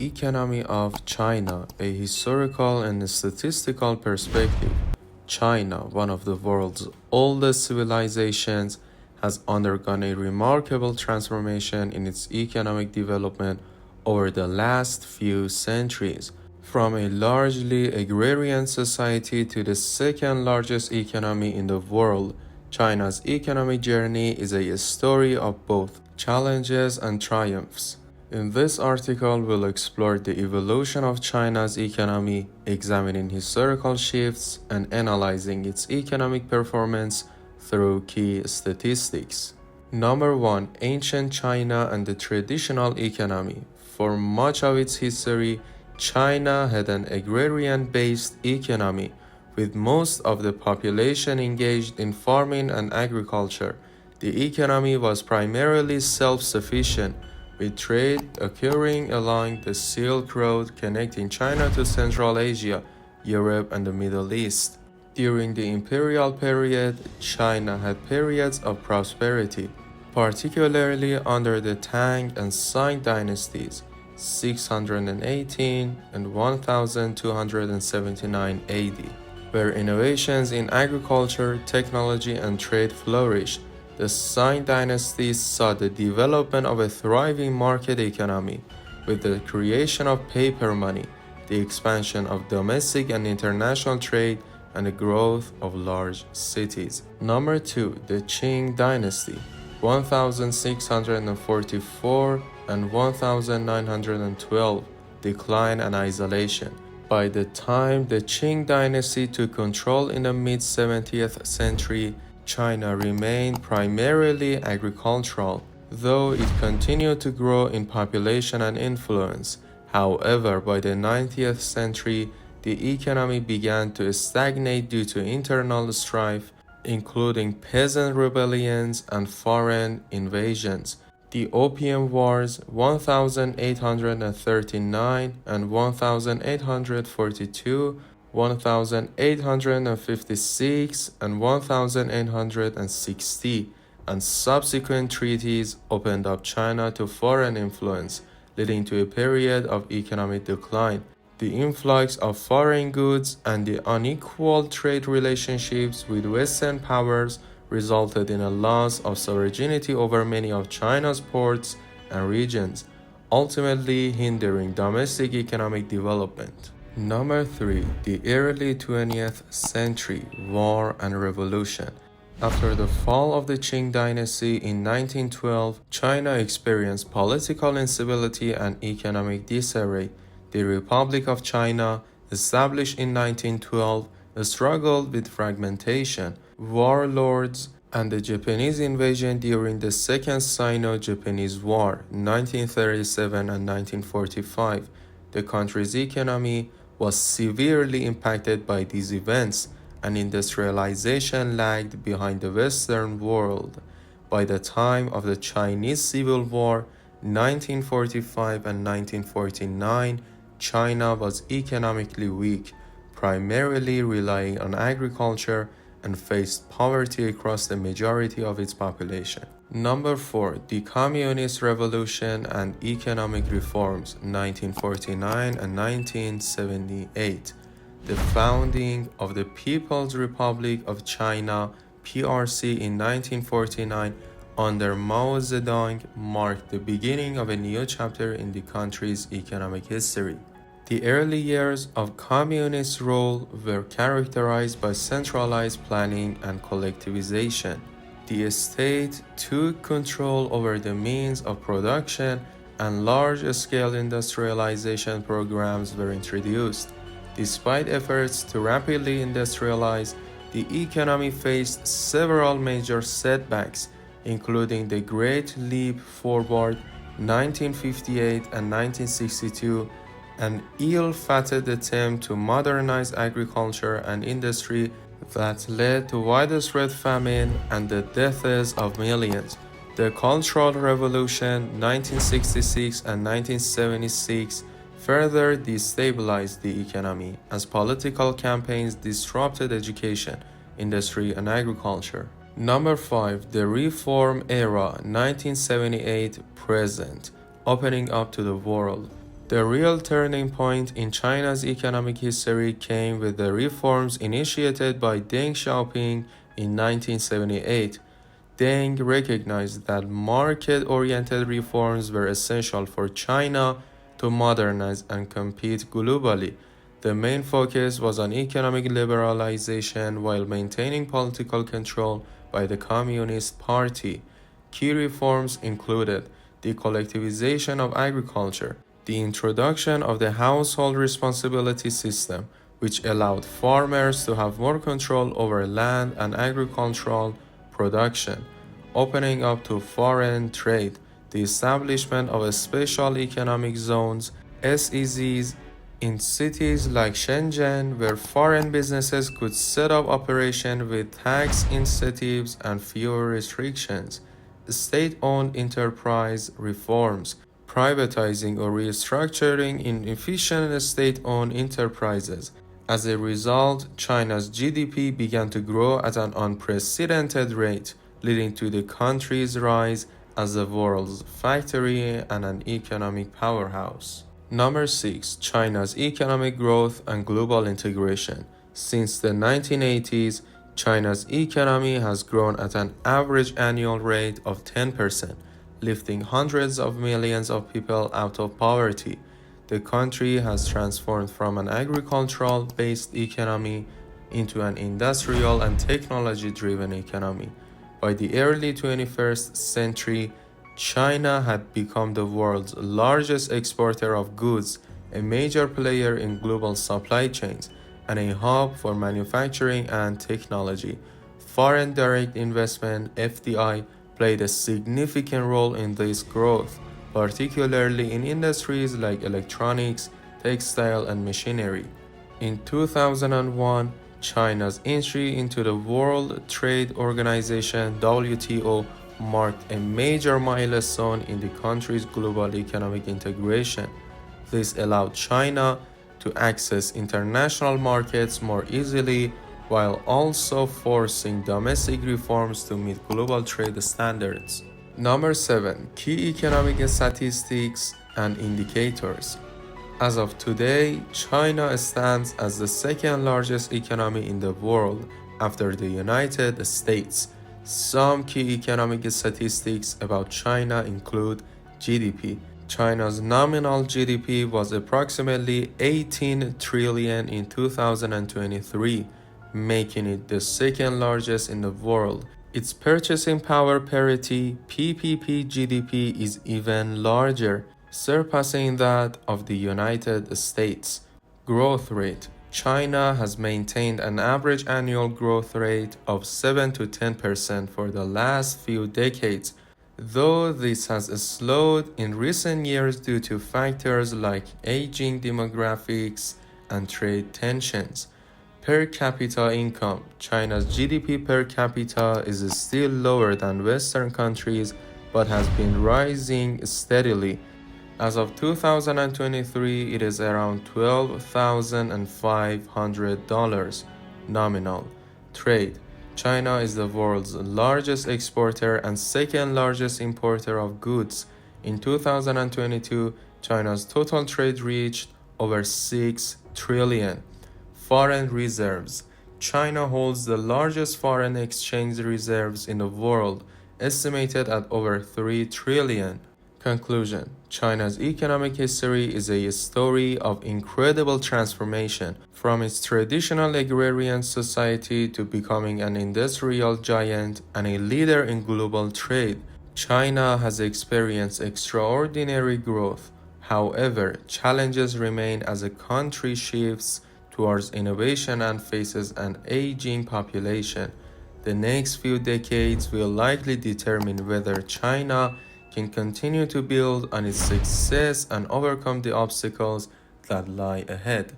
economy of China, a historical and statistical perspective. China, one of the world's oldest civilizations, has undergone a remarkable transformation in its economic development over the last few centuries. From a largely agrarian society to the second largest economy in the world, China's economic journey is a story of both challenges and triumphs. In this article, we'll explore the evolution of China's economy, examining historical shifts and analyzing its economic performance through key statistics. Number 1. Ancient China and the traditional economy. For much of its history, China had an agrarian-based economy, with most of the population engaged in farming and agriculture. The economy was primarily self-sufficient, with trade occurring along the Silk Road connecting China to Central Asia, Europe, and the Middle East. During the imperial period, China had periods of prosperity, particularly under the Tang and Qing Dynasties, 618 and 1279 AD, where innovations in agriculture, technology, and trade flourished. The Qing Dynasty saw the development of a thriving market economy, with the creation of paper money, the expansion of domestic and international trade, and the growth of large cities. Number 2. The Qing Dynasty, 1644 and 1912, Decline and Isolation. By the time the Qing Dynasty took control in the mid-17th century, China remained primarily agricultural, though it continued to grow in population and influence. However, by the 19th century, the economy began to stagnate due to internal strife, including peasant rebellions and foreign invasions. The Opium Wars, 1839 and 1842, 1856 and 1860, and subsequent treaties opened up China to foreign influence, leading to a period of economic decline. The influx of foreign goods and the unequal trade relationships with Western powers resulted in a loss of sovereignty over many of China's ports and regions, ultimately hindering domestic economic development. Number 3. The early 20th century, War and Revolution. After the fall of the Qing Dynasty in 1912, China experienced political instability and economic disarray. The Republic of China, established in 1912, struggled with fragmentation, warlords, and the Japanese invasion during the Second Sino-Japanese War, 1937 and 1945. The country's economy was severely impacted by these events, and industrialization lagged behind the Western world. By the time of the Chinese Civil War, 1945 and 1949, China was economically weak, primarily relying on agriculture, and faced poverty across the majority of its population. Number 4. The Communist Revolution and Economic Reforms, 1949 and 1978. The founding of the People's Republic of China, PRC, in 1949 under Mao Zedong marked the beginning of a new chapter in the country's economic history. The early years of communist rule were characterized by centralized planning and collectivization. The state took control over the means of production, and large-scale industrialization programs were introduced. Despite efforts to rapidly industrialize, the economy faced several major setbacks, including the Great Leap Forward, 1958 and 1962, an ill-fated attempt to modernize agriculture and industry that led to widespread famine and the deaths of millions. The Cultural Revolution, 1966 and 1976, further destabilized the economy as political campaigns disrupted education, industry, and agriculture. Number 5. The Reform Era, 1978 present, opening up to the world. The real turning point in China's economic history came with the reforms initiated by Deng Xiaoping in 1978. Deng recognized that market-oriented reforms were essential for China to modernize and compete globally. The main focus was on economic liberalization while maintaining political control by the Communist Party. Key reforms included the collectivization of agriculture, the introduction of the household responsibility system, which allowed farmers to have more control over land and agricultural production, opening up to foreign trade, the establishment of special economic zones, SEZs, in cities like Shenzhen, where foreign businesses could set up operations with tax incentives and fewer restrictions, state-owned enterprise reforms, privatizing or restructuring inefficient state-owned enterprises. As a result, China's GDP began to grow at an unprecedented rate, leading to the country's rise as the world's factory and an economic powerhouse. Number 6. China's economic growth and global integration. Since the 1980s, China's economy has grown at an average annual rate of 10%, lifting hundreds of millions of people out of poverty. The country has transformed from an agricultural-based economy into an industrial and technology-driven economy. By the early 21st century, China had become the world's largest exporter of goods, a major player in global supply chains, and a hub for manufacturing and technology. Foreign direct investment (FDI) played a significant role in this growth, particularly in industries like electronics, textile, and machinery. In 2001, China's entry into the World Trade Organization (WTO) marked a major milestone in the country's global economic integration. This allowed China to access international markets more easily while also forcing domestic reforms to meet global trade standards. Number 7. Key economic statistics and indicators. As of today, China stands as the second largest economy in the world after the United States. Some key economic statistics about China include GDP. China's nominal GDP was approximately 18 trillion in 2023, making it the second largest in the world. Its purchasing power parity (PPP) GDP is even larger, surpassing that of the United States. Growth rate. China has maintained an average annual growth rate of 7 to 10% for the last few decades, though this has slowed in recent years due to factors like aging demographics and trade tensions. Per capita income. China's GDP per capita is still lower than Western countries but has been rising steadily. As of 2023, it is around $12,500 nominal. Trade. China is the world's largest exporter and second largest importer of goods. In 2022, China's total trade reached over 6 trillion. Foreign reserves. China holds the largest foreign exchange reserves in the world, estimated at over 3 trillion. Conclusion. China's economic history is a story of incredible transformation, from its traditional agrarian society to becoming an industrial giant and a leader in global trade. China has experienced extraordinary growth. However, challenges remain as the country shifts towards innovation and faces an aging population. The next few decades will likely determine whether China can continue to build on its success and overcome the obstacles that lie ahead.